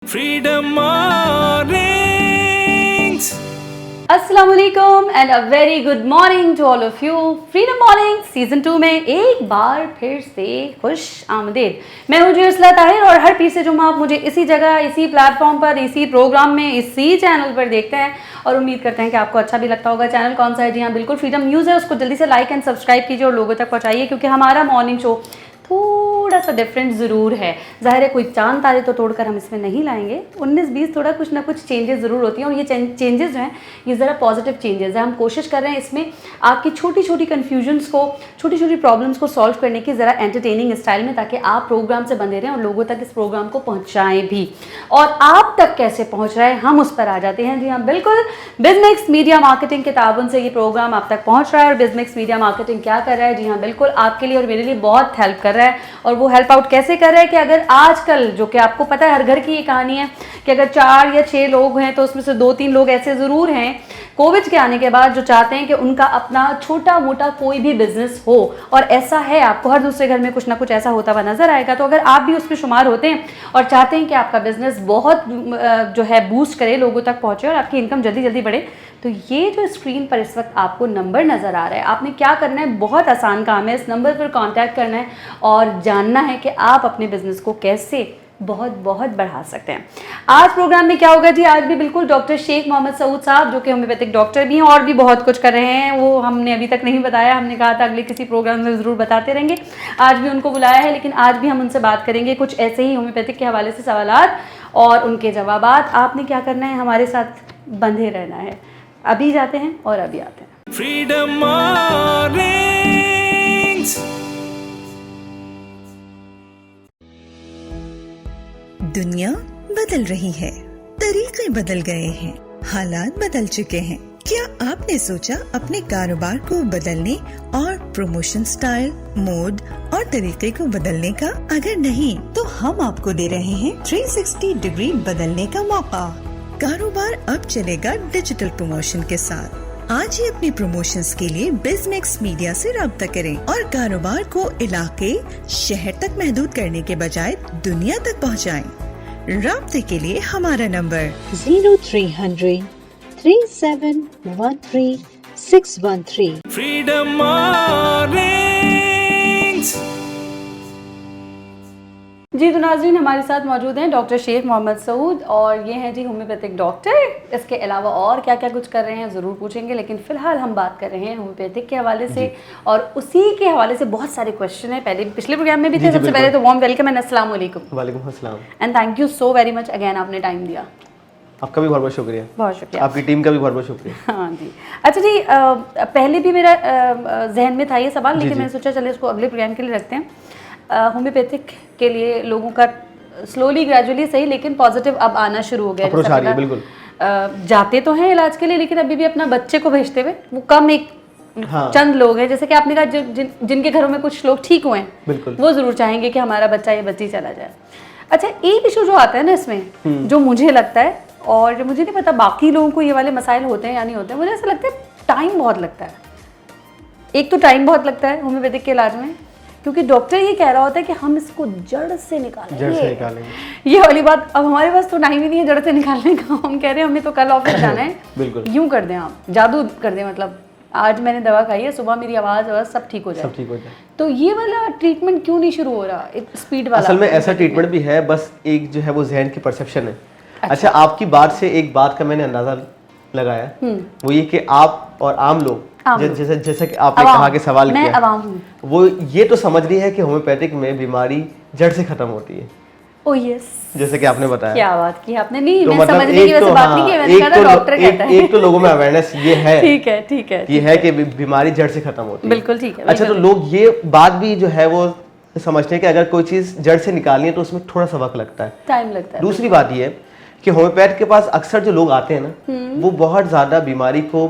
Freedom Mornings. अस्सलामुअलैकुम and a very good morning to all of you. Freedom morning season 2 में एक बार फिर से खुश आमदीद। मैं हूँ जुएसला ताहिर और हर पीछे जुम्मा आप मुझे इसी जगह, इसी प्लेटफॉर्म पर, इसी प्रोग्राम में, इसी चैनल पर देखते हैं और उम्मीद करते हैं कि आपको अच्छा भी लगता होगा। चैनल कौन सा है? जी हाँ, बिल्कुल फ्रीडम न्यूज़ है। उसको जल्दी से लाइक एंड सब्सक्राइब कीजिए और लोगों तक पहुँचाइए, क्योंकि हमारा मॉर्निंग शो थोड़ा सा डिफरेंट ज़रूर है। ज़ाहिर है कोई चांद तारे तो तोड़कर हम इसमें नहीं लाएंगे। 19-20 थोड़ा कुछ ना कुछ चेंजेस ज़रूर होती हैं और ये चेंजेस जो हैं ये ज़रा पॉजिटिव चेंजेस हैं। हम कोशिश कर रहे हैं इसमें आपकी छोटी छोटी कन्फ्यूजन्स को, छोटी छोटी प्रॉब्लम्स को सॉल्व करने की ज़रा एंटरटेनिंग स्टाइल में, ताकि आप प्रोग्राम से बंधे रहें और लोगों तक इस प्रोग्राम को पहुँचाएँ भी। और आप तक कैसे पहुँच रहा है हम उस पर आ जाते हैं। जी हाँ, बिल्कुल बिजनेस मीडिया मार्केटिंग के ताबन से ये प्रोग्राम आप तक पहुँच रहा है। और बिजनेस मीडिया मार्केटिंग क्या कर रहा है? जी हाँ, बिल्कुल आपके लिए और मेरे लिए बहुत हेल्प कर रहा है। और वो हेल्प आउट कैसे कर रहा है कि अगर आजकल, जो कि आपको पता है हर घर की ये कहानी है कि अगर 4 या 6 लोग हैं तो उसमें से 2-3 लोग ऐसे ज़रूर हैं कोविड के आने के बाद जो चाहते हैं कि उनका अपना छोटा मोटा कोई भी बिजनेस हो। और ऐसा है, आपको हर दूसरे घर में कुछ ना कुछ ऐसा होता हुआ नजर आएगा। तो अगर आप भी उसमें शुमार होते हैं और चाहते हैं कि आपका बिजनेस बहुत जो है बूस्ट करे, लोगों तक पहुंचे और आपकी इनकम जल्दी जल्दी बढ़े, तो ये जो स्क्रीन पर इस वक्त आपको नंबर नज़र आ रहा है, आपने क्या करना है? बहुत आसान काम है। इस नंबर पर कांटेक्ट करना है और जानना है कि आप अपने बिजनेस को कैसे बहुत बहुत बढ़ा सकते हैं। आज प्रोग्राम में क्या होगा जी? आज भी बिल्कुल डॉक्टर शेख मोहम्मद सऊद साहब, जो कि होम्योपैथिक डॉक्टर भी हैं और भी बहुत कुछ कर रहे हैं, वो हमने अभी तक नहीं बताया। हमने कहा था अगले किसी प्रोग्राम में ज़रूर बताते रहेंगे। आज भी उनको बुलाया है, लेकिन आज भी हम उनसे बात करेंगे कुछ ऐसे ही होम्योपैथिक के हवाले से सवालात और उनके जवाबात। आपने क्या करना है? हमारे साथ बंधे रहना है। अभी जाते हैं और अभी आते हैं। Freedom Mornings. दुनिया बदल रही है, तरीके बदल गए हैं, हालात बदल चुके हैं। क्या आपने सोचा अपने कारोबार को बदलने और प्रमोशन स्टाइल, मोड और तरीके को बदलने का? अगर नहीं तो हम आपको दे रहे हैं 360 डिग्री बदलने का मौका। कारोबार अब चलेगा डिजिटल प्रमोशन के साथ। आज ही अपनी प्रमोशंस के लिए बिजनेस मीडिया से राब्ता करें और कारोबार को इलाके, शहर तक महदूद करने के बजाय दुनिया तक पहुंचाएं। राब्ते के लिए हमारा नंबर 0300 3713 613। Freedom Mornings. जी तो नाज़रीन, हमारे साथ मौजूद हैं डॉक्टर शेख मोहम्मद सऊद और ये हैं जी होम्योपैथिक डॉक्टर। इसके अलावा और क्या क्या कुछ कर रहे हैं ज़रूर पूछेंगे, लेकिन फ़िलहाल हम बात कर रहे हैं होम्योपैथिक के हवाले से और उसी के हवाले से बहुत सारे क्वेश्चन हैं। पहले पिछले प्रोग्राम में भी थे। सबसे पहले तो वार्म वेलकम एंड अस्सलाम वालेकुम। वालेकुम अस्सलाम and thank you so very much again, आपने टाइम दिया। आपका भी बहुत बहुत शुक्रिया। बहुत शुक्रिया। आपकी टीम का भी बहुत बहुत शुक्रिया। हाँ जी। अच्छा जी, पहले भी मेरा जहन में था ये सवाल, लेकिन मैंने सोचा चले इसको अगले प्रोग्राम के लिए रखते हैं। होम्योपैथिक के लिए लोगों का स्लोली ग्रेजुअली सही, लेकिन पॉजिटिव अब आना शुरू हो गया है। अप्रोच आ रही है, बिल्कुल। जाते तो हैं इलाज के लिए, लेकिन अभी भी अपना बच्चे को भेजते हुए वो कम एक चंद लोग हैं, जैसे कि आपने कहा जिनके घरों में कुछ लोग ठीक हुए हैं, बिल्कुल, वो जरूर चाहेंगे कि हमारा बच्चा या बच्ची चला जाए। अच्छा, एक इशू जो आता है ना इसमें, जो मुझे लगता है, और मुझे नहीं पता बाकी लोगों को ये वाले मसाइल होते हैं या नहीं होते हैं, मुझे ऐसा लगता है टाइम बहुत लगता है। एक तो टाइम बहुत लगता है होम्योपैथिक के इलाज में, क्योंकि डॉक्टर ये कह रहा होता है कि हम इसको जड़ से निकालेंगे। ये वाली बात, अब हमारे पास तो टाइम ही नहीं है जड़ से निकालने का। हम कह रहे हैं हमें तो कल ऑफिस जाना है। बिल्कुल। यूं कर दें आप, जादू कर दें, मतलब आज मैंने दवा खाई है, सुबह मेरी आवाज़ सब ठीक हो जाए। सब ठीक हो जाए। तो ये वाला ट्रीटमेंट क्यों नहीं शुरू हो रहा, एक स्पीड वाला? असल में ऐसा ट्रीटमेंट भी है, बस एक जो है वो जहन की परसेप्शन है। अच्छा, आपकी बात से एक बात का मैंने अंदाजा लगाया, वो ये कि आप और आम लोग, जैसा कि आपने कहा कि सवाल मैं किया, अवाम हूँ, वो ये तो समझ रही है कि होम्योपैथिक में बीमारी जड़ से खत्म होती है। ओ यस, जैसे कि आपने बताया। क्या बात की आपने। नहीं, तो मैं मतलब समझने की वैसे बात नहीं की, मैंने कहा डॉक्टर कहता है। एक तो लोगों में अवेयरनेस ये है। ठीक है, ठीक है, ये है कि बीमारी जड़ से खत्म होती है। बिल्कुल ठीक है। अच्छा, तो लोग ये बात भी जो है वो समझते हैं कि अगर कोई चीज जड़ से निकालनी है तो उसमें थोड़ा सा वक्त लगता है, टाइम लगता है। दूसरी बात ये है कि होम्योपैथ के पास अक्सर जो लोग आते हैं ना, वो बहुत ज्यादा बीमारी को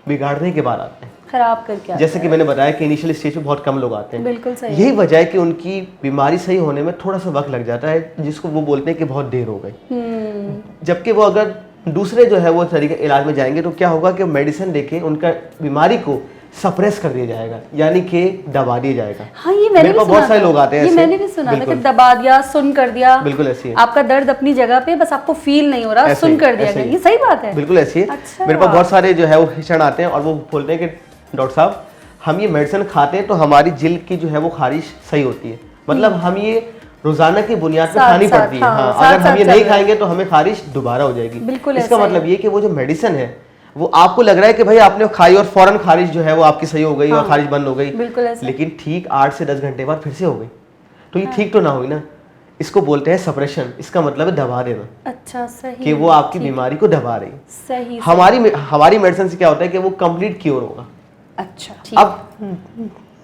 बिगाड़ने के बाद आते हैं, खराब करके। जैसे कि मैंने बताया कि इनिशियल स्टेज में बहुत कम लोग आते हैं। बिल्कुल सही। यही वजह है कि उनकी बीमारी सही होने में थोड़ा सा वक्त लग जाता है, जिसको वो बोलते हैं कि बहुत देर हो गई। जबकि वो अगर दूसरे जो है वो तरीके इलाज में जाएंगे तो क्या होगा कि मेडिसिन लेके उनका बीमारी को सप्रेस कर दिया जाएगा, यानी कि दबा दिया जाएगा। हाँ, ये मैंने भी पास सुना बहुत सारे था। लोग आते हैं ये ऐसे। मैंने भी सुना था कि बिल्कुल। दबा दिया, सुन कर दिया। बिल्कुल ऐसी है। आपका दर्द अपनी जगह पे, बस आपको फील नहीं हो रहा, ऐसे सुन ही, कर दिया ऐसे गया। ही। ये सही बात है। बिल्कुल ऐसी है। अच्छा। मेरे पास बहुत सारे जो है वो पेशेंट आते हैं और वो बोलते हैं कि डॉक्टर साहब हम ये मेडिसिन खाते हैं तो हमारी जिल्द की जो है वो खारिश सही होती है, मतलब हम ये रोजाना की बुनियाद पे साथ खानी साथ, पड़ती है। हाँ, हाँ, साथ अगर हम साथ ये चल नहीं रहा है। खाएंगे तो हमें खारिश दोबारा हो जाएगी। बिल्कुल इसका ऐसा ही मतलब है। ये कि वो जो मेडिसिन है वो आपको लग रहा है कि भाई आपने खाई और फौरन खारिश जो है वो आपकी सही हो गई और खारिश बंद हो गई, बिल्कुल ऐसा। लेकिन ठीक 8 से 10 घंटे बाद फिर से हो गई, तो ये ठीक तो ना हुई ना। इसको बोलते हैं सप्रेशन। इसका मतलब है दबा देना, अच्छा, सही। कि वो आपकी बीमारी को दबा रही। सही। हमारी मेडिसिन से क्या होता है कि वो कंप्लीट क्योर होगा। अच्छा, ठीक। अब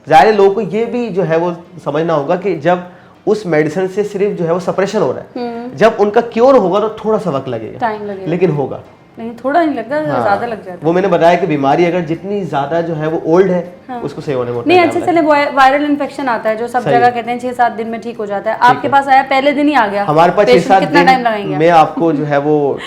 जाहिर है लोगों को ये भी जो है वो समझना होगा कि जब उस मेडिसिन से सिर्फ जो है वो सप्रेशन हो रहा है, जब उनका क्योर होगा तो थोड़ा सा वक्त लगेगा, टाइम लगेगा, लेकिन होगा। नहीं, थोड़ा नहीं लगता, हाँ, ज्यादा लग जाता है। वो मैंने बताया कि बीमारी अगर जितनी ज्यादा जो है वो ओल्ड है उसको सही होने में नहीं, time अच्छा लगता चले, वायरल इन्फेक्शन आता है जो सब सही जगह है। कहते हैं 6-7 दिन में ठीक हो जाता है। आपके पास आया पहले दिन ही आ गया, है। हमारे पास Patient 6-7 कितना टाइम दिन लगाएंगे? मैं आपको जो है वो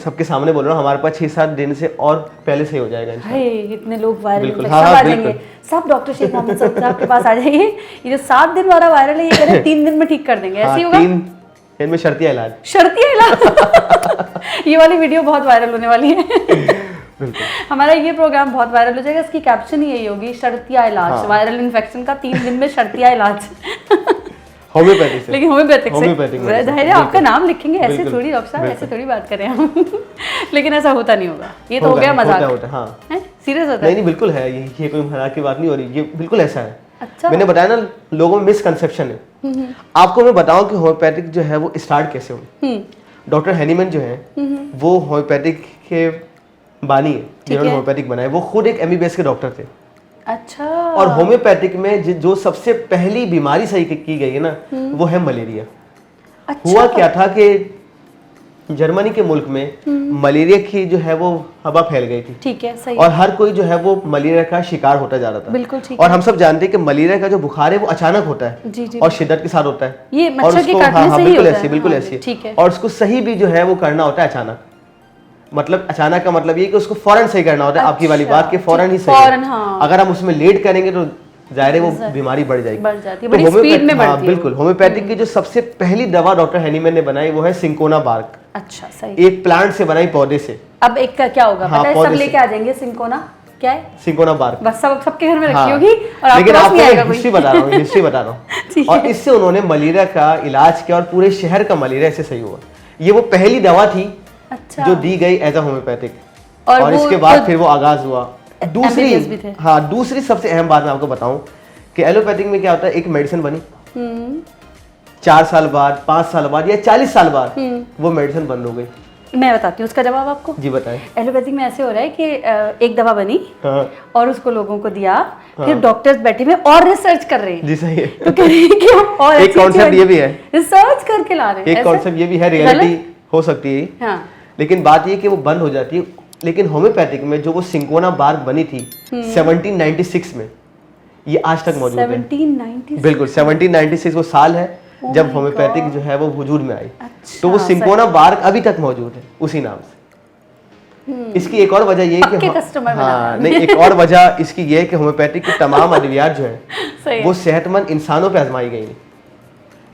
सबके सामने बोल रहा हूँ, हमारे पास 6-7 दिन से और पहले से ही हो जाएगा इंशाल्लाह। हाय, इतने लोग वायरल बिल्कुल, इन्फेक्शन हाँ, आ हाँ, जाएंगे, बिल्कुल। सब डॉक्टर शेख मोहम्मद साहब के पास आ जाइए। ये जो 7 दिन वाला वायरल है, ये कह रहे हैं 3 दिन में ठीक कर देंगे, ऐसे ही हाँ, होगा? 3 दिन में शर्तिया इलाज। शर्तिया इलाज। ये वाली वीडियो बहुत वायरल होने वाली है। हमारा ये प्रोग्राम बहुत वायरल हो जाएगा, इसकी कैप्शन ही यही होगी, शर्तिया इलाज। हाँ। वायरल इन्फेक्शन का 3 दिन में शर्तिया इलाज। होम्योपैथी से। लेकिन होम्योपैथिक होम्योपैथिक से medicine, जाहिर है आपका बिल्कुल। नाम लिखेंगे, ऐसे बिल्कुल, थोड़ी डॉक्टर साहब, ऐसे बिल्कुल। थोड़ी बात करें हम। लेकिन ऐसा होता नहीं होगा, ये तो हो होगा, गया मजाक। होता है, हाँ। सीरियस होता नहीं है? नहीं बिल्कुल है, ये कोई मजाक की बात नहीं हो रही, ये बिल्कुल ऐसा है। अच्छा। मैंने बताया ना, लोगों में मिसकंसेप्शन है। आपको मैं बताऊं कि होम्योपैथिक जो है वो स्टार्ट कैसे हुई। डॉक्टर हैनीमैन जो है वो होम्योपैथिक के बानी है, जिन्होंने है। होम्योपैथिक बनाया। वो खुद एक एमबीबीएस के डॉक्टर थे। अच्छा। और होम्योपैथिक में जो सबसे पहली बीमारी सही की गई है ना, वो है मलेरिया। अच्छा। हुआ क्या था कि जर्मनी के मुल्क में मलेरिया की जो है वो हवा फैल गई थी, ठीक है, सही। और हर कोई जो है वो मलेरिया का शिकार होता जा रहा था। बिल्कुल ठीक और है। हम सब जानते हैं कि मलेरिया का जो बुखार है वो अचानक होता है जी, जी, और शिद्दत के साथ होता है। ये और मच्छर के उसको- काटने हाँ, हाँ, से ही बिल्कुल होता ऐसी, है। बिल्कुल हाँ, ऐसी। ठीक है। और उसको सही भी जो है वो करना होता है अचानक। मतलब अचानक का मतलब ये कि उसको फौरन सही करना होता है। आपकी वाली अच्छा, बात कि फौरन ही ठीक, सही है। फौरन, हाँ। अगर हम उसमें लेट करेंगे तो जाहिर है वो बीमारी बढ़ जाएगी, बढ़ जाती है, तो बड़ी होम्योपैथी- स्पीड में हाँ, बढ़ती है। बिल्कुल। होम्योपैथिक की जो सबसे पहली दवा डॉक्टर हैनीमैन ने बनाई वो है सिंकोना बार्क। अच्छा, सही। एक प्लांट से बनाई, पौधे से। अब एक का क्या होगा हाँ, पता है, पौधे सब से। लेके आ जाएंगे सिंकोना, क्या है? Cinchona bark. बस सबके घर में रखी हाँ, होगी और आपके लेकिन पास आपको नहीं आएगा कोई। हिस्ट्री बता रहा हूँ, हिस्ट्री बता रहा ठीक हूँ। है। और इससे उन्होंने मलेरिया का इलाज किया और पूरे शहर का मलेरिया इससे सही हुआ। ये वो पहली दवा थी अच्छा। जो दी गई एज अ होम्योपैथिक। और और वो इसके बाद खुद फिर वो आगाज हुआ। MBBS भी थे। दूसरी, हाँ, दूसरी सबसे अहम बात मैं आपको बताऊं कि एलोपैथिक में क्या होता है, एक मेडिसिन बनी, 4 साल बाद, 5 साल बाद या 40 साल बाद वो मेडिसिन बंद हो गई। मैं बताती हूँ उसका जवाब आपको। जी बताएं। एलोपैथिक में ऐसे हो रहा है कि एक दवा बनी हाँ, और उसको लोगों को दिया, फिर डॉक्टर्स बैठे हुए और रिसर्च कर रहे हैं। जी सही है। तो कह रहे हैं कि हम और एक concept ये भी है। रिसर्च करके ला रहे हैं। एक ऐसे? कॉन्सेप्ट ये भी है, गलत? रियलिटी हो सकती है, हाँ। लेकिन बात ये कि वो बंद हो जाती है। लेकिन होम्योपैथिक में जो वो सिंकोना बार्क बनी थी 1796 में, ये आज तक मौजूद है। 1790। बिल्कुल, 1796 वो साल है Oh जब my होम्योपैथिक God. जो है वो वजूद में आई। अच्छा, तो वो सही। सिंकोना बार्क अभी तक मौजूद है उसी नाम से। इसकी एक और वजह ये है पक्के कि customer हाँ, बना। नहीं, एक और वजह इसकी ये है कि होम्योपैथिक की तमाम अद्वियात जो है सही है। वो सेहतमंद इंसानों पे आजमाई गई हैं।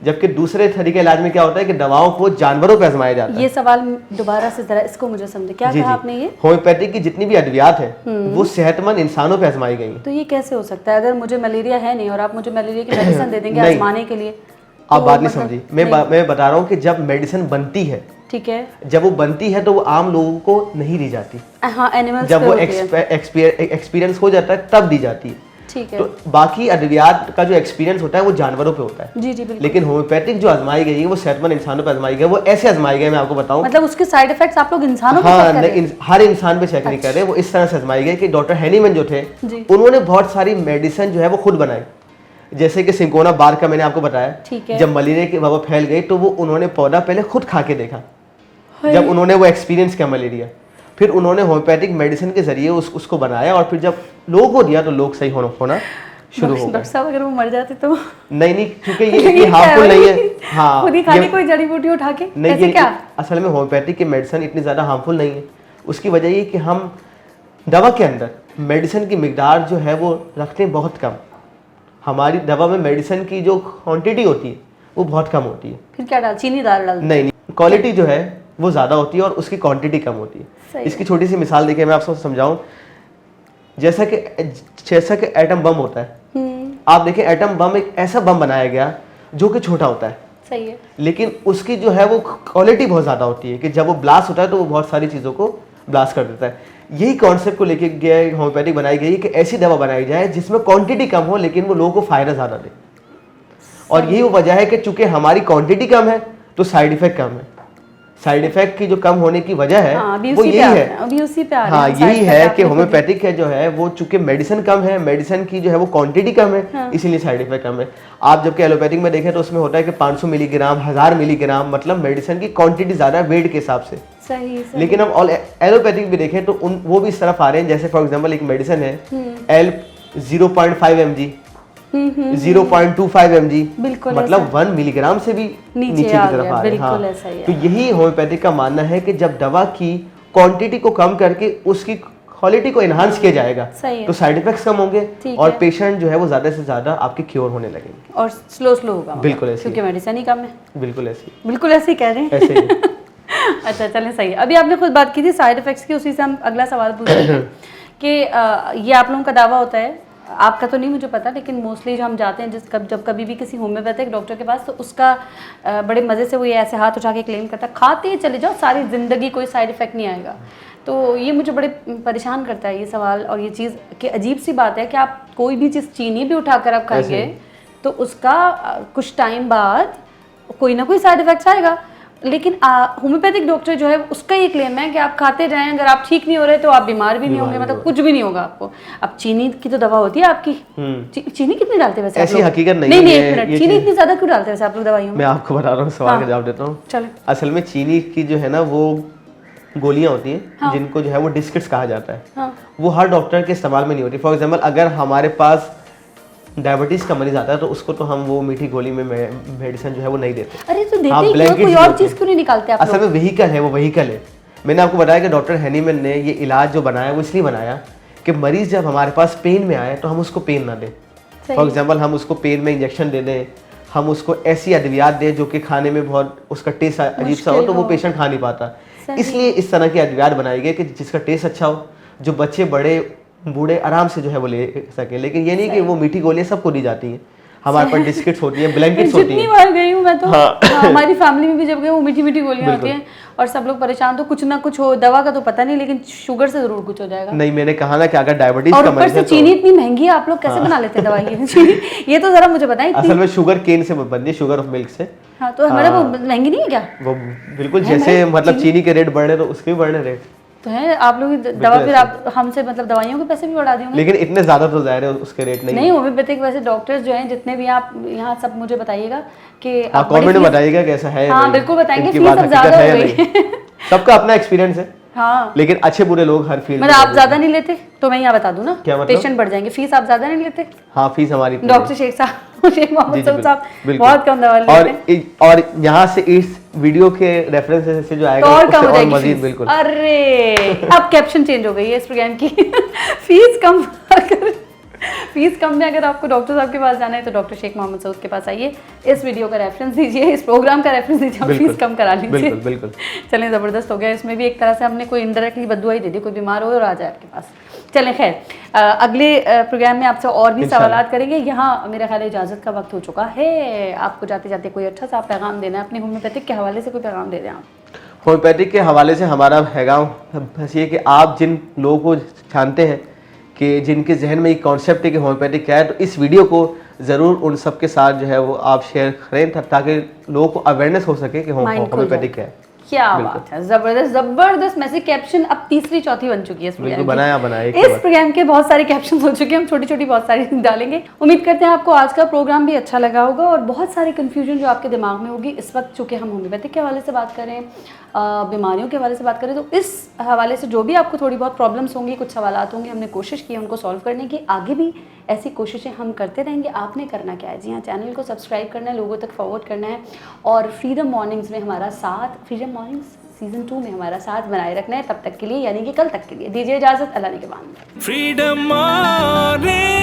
जबकि दूसरे तरीके इलाज में क्या होता है कि दवाओं को जानवरों पे आजमाया जाता है। ये सवाल दोबारा से जरा इसको मुझे समझे, क्या जी कहा जी, आपने ये? होम्योपैथिक की जितनी भी अद्वियात है वो सेहतमंद इंसानों पे आजमाई गई हैं। तो ये कैसे हो सकता है, अगर मुझे मलेरिया है नहीं और आप मुझे मलेरिया की मेडिसिन दे देंगे नहीं। आजमाने के लिए? आप तो बात नहीं मतलब- समझी। नहीं। मैं बता रहा हूँ कि जब मेडिसिन बनती है, ठीक है। जब वो बनती है तो वो आम लोगों को नहीं दी जाती। हाँ, एनिमल्स जब पे वो होती है। एक्सपीरियंस हो जाता है तब दी जाती है। ठीक है। तो बाकी अद्वियात का जो एक्सपीरियंस होता है वो जानवरों पे होता है। जी जी बिल्कुल। लेकिन होम्योपैथिक जो आजमाई गई है वो सेहतमंद इंसानों पे आजमाई गई है। वो ऐसे आजमाई गई, मैं आपको बताऊं। मतलब उसके साइड इफेक्ट्स आप लोग इंसानों पे हाँ, check कर रहे हैं? हर इंसान पे चेक नहीं कर रहे, वो इस तरह से आजमाई गई कि डॉक्टर हैनीमैन जो थे जी। उन्होंने बहुत सारी मेडिसिन जो है वो खुद बनाई। जैसे कि सिंकोना बार्क का मैंने आपको बताया, ठीक है। जब मलेरिया की वबा फैल गई तो वो उन्होंने पौधा पहले खुद खा के देखा। जब उन्होंने वो एक्सपीरियंस किया मलेरिया, फिर उन्होंने होम्योपैथिक मेडिसिन के जरिए उसको बनाया और फिर जब लोगों को दिया तो लोग सही होना शुरू हो गए। डॉक्टर साहब अगर वो मर जाते तो? नहीं, क्योंकि ये ये इतनी क्या हार्मफुल है? नहीं है। हाँ, खुद ही खा ली ये- कोई जड़ी बूटी उठा के? नहीं, ऐसे ये क्या? असल में होम्योपैथिक की मेडिसिन इतनी ज़्यादा हार्मफुल नहीं है। उसकी वजह ये कि हम दवा के अंदर मेडिसिन की मिकदार जो है वो रखते हैं बहुत कम। हमारी दवा में मेडिसिन की जो क्वांटिटी होती है वो बहुत कम होती है। फिर क्या डाल, चीनी दाल डाल? नहीं, क्वालिटी जो है वो ज़्यादा होती है और उसकी क्वांटिटी कम होती है। सही इसकी छोटी सी मिसाल देखिए, मैं आपको समझाऊं। जैसा कि एटम बम होता है, आप देखें एटम बम एक ऐसा बम बनाया गया जो कि छोटा होता है, सही है, लेकिन उसकी जो है वो क्वालिटी बहुत ज़्यादा होती है कि जब वो ब्लास्ट होता है तो वो बहुत सारी चीज़ों को ब्लास्ट कर देता है। यही कॉन्सेप्ट को लेके गया होम्योपैथिक बनाई गई कि ऐसी दवा बनाई जाए जिसमें क्वांटिटी कम हो लेकिन वो लोगों को फ़ायदा ज़्यादा दे। और यही वो वजह है कि चूंकि हमारी क्वांटिटी कम है तो साइड इफेक्ट कम है। साइड इफेक्ट की जो कम होने की वजह है वो यही है। अभी उसी पे आ रहे हाँ, हैं, यही side है effect कि आपने होम्योपैथिक है जो है वो चूंकि मेडिसिन कम है, मेडिसिन की जो है वो क्वांटिटी कम है, इसीलिए साइड इफेक्ट कम है। आप जबकि एलोपैथिक में देखें तो उसमें होता है कि 500 मिलीग्राम, 1000 मिलीग्राम, मतलब मेडिसिन की क्वांटिटी ज़्यादा है वेट के हिसाब से। सही। लेकिन हम ऑल एलोपैथिक भी देखें तो वो भी इस तरफ आ रहे हैं। जैसे फॉर एग्जांपल एक मेडिसिन है एल 0.5 mg, 0.25 mg, बिल्कुल मतलब 1 मिलीग्राम से भी नीचे की आ तरफ गया, आ रहे हैं। बिल्कुल हाँ। ऐसा ही है। तो यही होम्योपैथिक का मानना है कि जब दवा की क्वांटिटी को कम करके उसकी क्वालिटी को एनहांस किया जाएगा सही है। तो साइड इफेक्ट्स कम होंगे ठीक और है। पेशेंट जो है वो ज़्यादा से ज़्यादा आपके क्योर होने लगेंगे। और स्लो होगा, बिल्कुल ऐसे ही। क्योंकि मेडिसिन ही कम है। बिल्कुल ऐसे ही। बिल्कुल ऐसे ही कह रहे हैं। ऐसे ही। अच्छा, चलें, सही है। अभी आपने खुद बात की थी साइड इफेक्ट्स की, उसी से हम अगला सवाल पूछ रहे हैं कि ये आप लोगों का दावा होता है, आपका तो नहीं मुझे पता, लेकिन मोस्टली जो हम जाते हैं जब कभी भी किसी होम्योपैथिक डॉक्टर के पास, तो उसका बड़े मज़े से वो ये ऐसे हाथ उठा के क्लेम करता है, खाते चले जाओ सारी ज़िंदगी कोई साइड इफ़ेक्ट नहीं आएगा। तो ये मुझे बड़े परेशान करता है ये सवाल और ये चीज़ कि अजीब सी बात है कि आप कोई भी चीज़ चीनी भी उठाकर आप खाएंगे तो उसका कुछ टाइम बाद कोई ना कोई साइड इफ़ेक्ट्स आएगा। लेकिन होम्योपैथिक डॉक्टर जो है उसका ये क्लेम है कि आप खाते जाएं, अगर आप ठीक नहीं हो रहे तो आप बीमार भी नहीं होंगे, मतलब कुछ भी नहीं होगा आपको। अब चीनी की तो दवा होती है आपकी, चीनी कितनी डालते हैं वैसे ऐसी हकीकत नहीं नहीं, है। एक मिनट, चीनी इतनी ज्यादा क्यों डालते हैं वैसे आप लोग दवाइयों में? मैं आपको बता रहा हूँ, सवाल का जवाब देता हूँ। चलो। असल में चीनी की जो है ना वो गोलियां होती हैं जिनको जो है वो डिस्किट्स कहा जाता है, वो हर डॉक्टर के इस्तेमाल में नहीं होती। फॉर एग्जांपल अगर हमारे पास डायबिटीज का मरीज आता है तो उसको तो हम वो मीठी गोली में मेडिसिन जो है वो नहीं देते। अरे तो देते हाँ, ही क्यों? कोई और चीज क्यों नहीं निकालते आप लोग? असल में वहीकल है, वो वहीकल है। मैंने आपको बताया कि डॉक्टर हैनीमैन ने ये इलाज जो बनाया वो इसलिए बनाया कि मरीज जब हमारे पास पेन में आए तो हम उसको पेन ना दें। फॉर एग्जाम्पल हम उसको पेन में इंजेक्शन दे दें, हम उसको ऐसी अद्वियात दें जो कि खाने में बहुत उसका टेस्ट अजीब सा हो तो वो पेशेंट खा नहीं पाता। इसलिए इस तरह की अद्वियात बनाई गई कि जिसका टेस्ट अच्छा हो, जो बच्चे बड़े बूढ़े आराम से जो है वो ले सके। लेकिन ये नहीं कि वो मीठी गोलियां सबको दी जाती हैं। हमारे पास बिस्किट्स होती हैं, ब्लैंकेट्स होती हैं। जितनी बार गई हूँ मैं तो हमारी फैमिली में भी जब गए वो मीठी मीठी गोलियां होती हैं और सब लोग परेशान, तो कुछ ना कुछ हो, दवा का तो पता नहीं लेकिन शुगर से जरूर कुछ हो जाएगा। नहीं, मैंने कहा ना कि अगर डायबिटीज और का ऊपर मरीज से है चीनी इतनी महंगी है, आप लोग कैसे बना लेते हैं दवाई चीनी? ये तो जरा मुझे बताएं। असल में शुगर केन से बनती है, शुगर ऑफ मिल्क से। हाँ, तो हमारा वो महंगी नहीं है क्या? वो बिल्कुल जैसे मतलब चीनी के रेट बढ़ रहे तो उसके भी बढ़ रहे रेट तो है। आप लोग दवा फिर आप हमसे मतलब दवाइयों के पैसे भी बढ़ा देंगे? लेकिन इतने ज्यादा तो जाहिर है उसके रेट नहीं होम्योपैथिक वैसे डॉक्टर्स जो हैं जितने भी आप यहाँ सब मुझे बताइएगा कि आप कमेंट में बताइएगा कैसा है। हाँ बिल्कुल बताएंगे, इनकी फीस बात अब ज्यादा हकीकत हो है गई नहीं। सबका अपना एक्सपीरियंस है। हाँ, लेकिन अच्छे बुरे लोग हर फील्ड में मतलब आप ज्यादा नहीं लेते तो मैं यहाँ बता दूं ना, क्या मतलब? पेशेंट बढ़ जाएंगे। फीस आप ज्यादा नहीं लेते? हाँ, फीस हमारी डॉक्टर शेख साहब, शेख मोहम्मद सऊद साहब बिल्कुल। बहुत कम दवा लेते हैं। और यहाँ से इस वीडियो के रेफरेंस से जो आएगा तो और कम हो उससे और जाएगी मजीद फीस। बिल्कुल। अरे अब कैप्शन चेंज हो गई है इस प्रोग्राम की। फीस कम फीस कम में अगर आपको डॉक्टर साहब के पास जाना है तो डॉक्टर शेख मोहम्मद सऊद के पास आइए, इस वीडियो का रेफरेंस दीजिए, इस प्रोग्राम का रेफरेंस दीजिए, आप फीस कम करा लीजिए। बिल्कुल बिल्कुल। चलें, ज़बरदस्त हो गया। इसमें भी एक तरह से हमने कोई इनडायरेक्टली बददुआ ही दे दी, कोई बीमार हो और आ जाए आपके पास। चलें, खैर अगले प्रोग्राम में आपसे और भी सवालात करेंगे। यहाँ मेरा ख्याल इजाज़त का वक्त हो चुका है। आपको जाते जाते कोई अच्छा सा पैगाम देना है अपने होम्योपैथिक के हवाले से, कोई पैगाम दे दें आप। होम्योपैथिक के हवाले से हमारा पैगाम बस ये कि आप जिन लोगों को जानते हैं कि जिनके जहन में एक कॉन्सेप्ट है कि होम्योपैथिक क्या है, तो इस वीडियो को ज़रूर उन सब के साथ जो है वो आप शेयर करें ताकि लोगों को अवेयरनेस हो सके कि होम्योपैथिक क्या है। क्या बात है, जबरदस्त जबरदस्त मैसेज। कैप्शन अब तीसरी चौथी बन चुकी है इस प्रोग्राम की। इस प्रोग्राम के बहुत सारे कैप्शन हो चुके हैं, हम छोटी छोटी बहुत सारी डालेंगे। उम्मीद करते हैं आपको आज का प्रोग्राम भी अच्छा लगा होगा और बहुत सारी कंफ्यूजन जो आपके दिमाग में होगी इस वक्त, चूँकि हम होम्योपैथिक के हवाले से बात करें, बीमारियों के हवाले से बात करें, तो इस हवाले से जो भी आपको थोड़ी बहुत प्रॉब्लम्स होंगी, कुछ सवालात होंगे, हमने कोशिश की उनको सॉल्व करने की। आगे भी ऐसी कोशिशें हम करते रहेंगे। आपने करना क्या है? जी हाँ, चैनल को सब्सक्राइब करना है, लोगों तक फॉरवर्ड करना है और फ्रीडम मॉर्निंग्स में हमारा साथ, फ्रीडम मॉर्निंग्स सीजन 2 में हमारा साथ बनाए रखना है। तब तक के लिए यानी कि कल तक के लिए दीजिए इजाजत। अल्लाह ने के बाद। Freedom Mornings